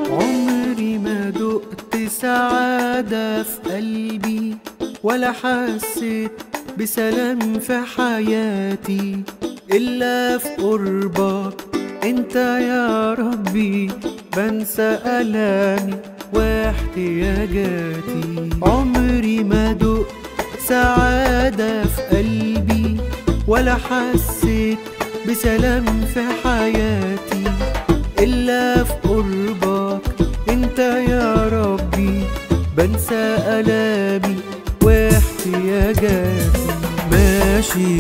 عمري ما دقت سعادة في قلبي ولا حسيت بسلام في حياتي إلا في قربك انت يا ربي. بنسى ألامي واحتياجاتي. عمري ما دقت سعادة في قلبي ولا حسيت بسلام في حياتي إلا في قربك انت يا ربي. بنسى ألامي واحتياجاتي. ماشي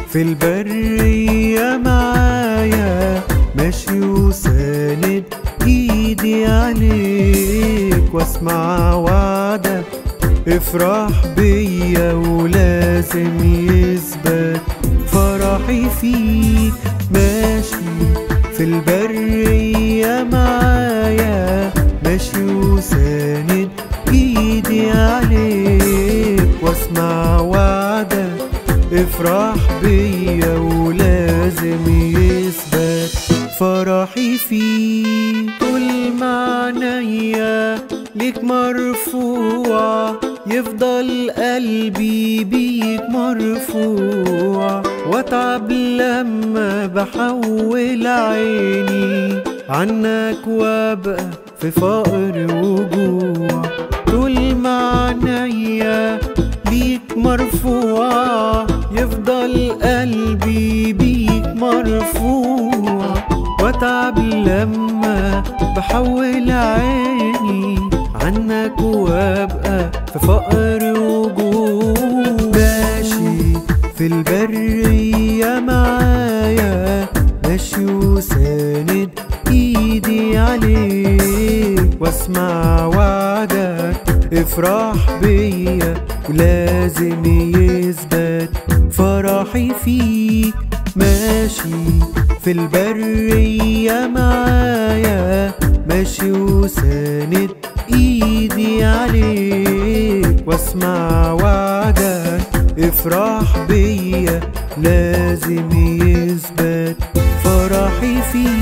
في البرية معايا، ماشي وساند ايدي عليك، واسمع وعدك افرح بيا ولازم يثبت فرحي فيك. ماشي في البرية معايا، ماشي وساند ايدي عليك، واسمع وعدك افرح بيا ولازم يثبت فرحي فيك. طول ما عينيا ليك مرفوع، يفضل قلبي بيك مرفوع، واتعب لما بحول عيني عنك وابقى في فقر وجوع. طول ما عينيا ليك مرفوع، يفضل قلبي بيك مرفوع، واتعب لما بحول عيني عنك وابقى في فقر وجوع. ماشي في البرية معايا، ماشي وساند ايدي عليك، واسمع وعدك افرح بيا ولازم يثبت فرحي فيك. ماشي في البرية معايا، ماشي وساند ايدي عليك، واسمع وعدك افرح بيا لازم يثبت فرحي فيك.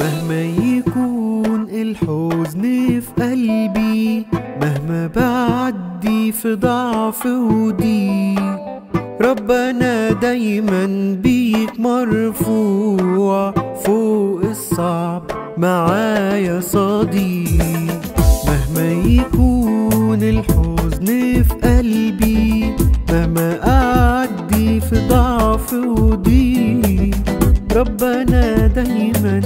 مهما يكون الحزن في قلبي، مهما بعدي في ضعف وضيق، ربنا دايما بيك مرفوع، فوق الصعب معايا صديق. مهما يكون الحزن في قلبي، مهما أعدي في ضعف وضيق، ربنا دايما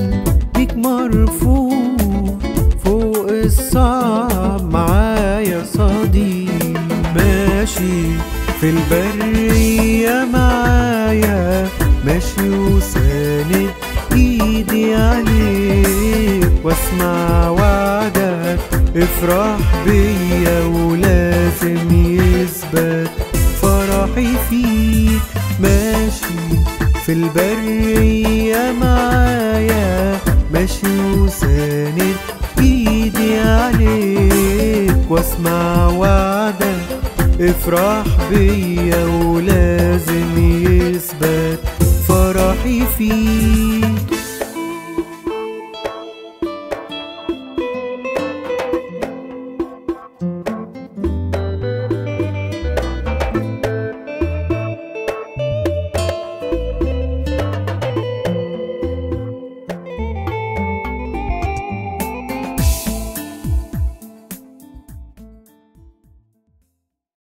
بيك مرفوع، فوق الصعب معايا صديق. ماشي في البرية معايا، ماشي وساند ايدي عليك، واسمع وعدك افرح بيا ولازم يثبت فرحي فيك. ماشي في البرية معايا، ماشي وساند ايدي عليك، واسمع وعدك افرح بيا ولازم يثبت فرحي فيك.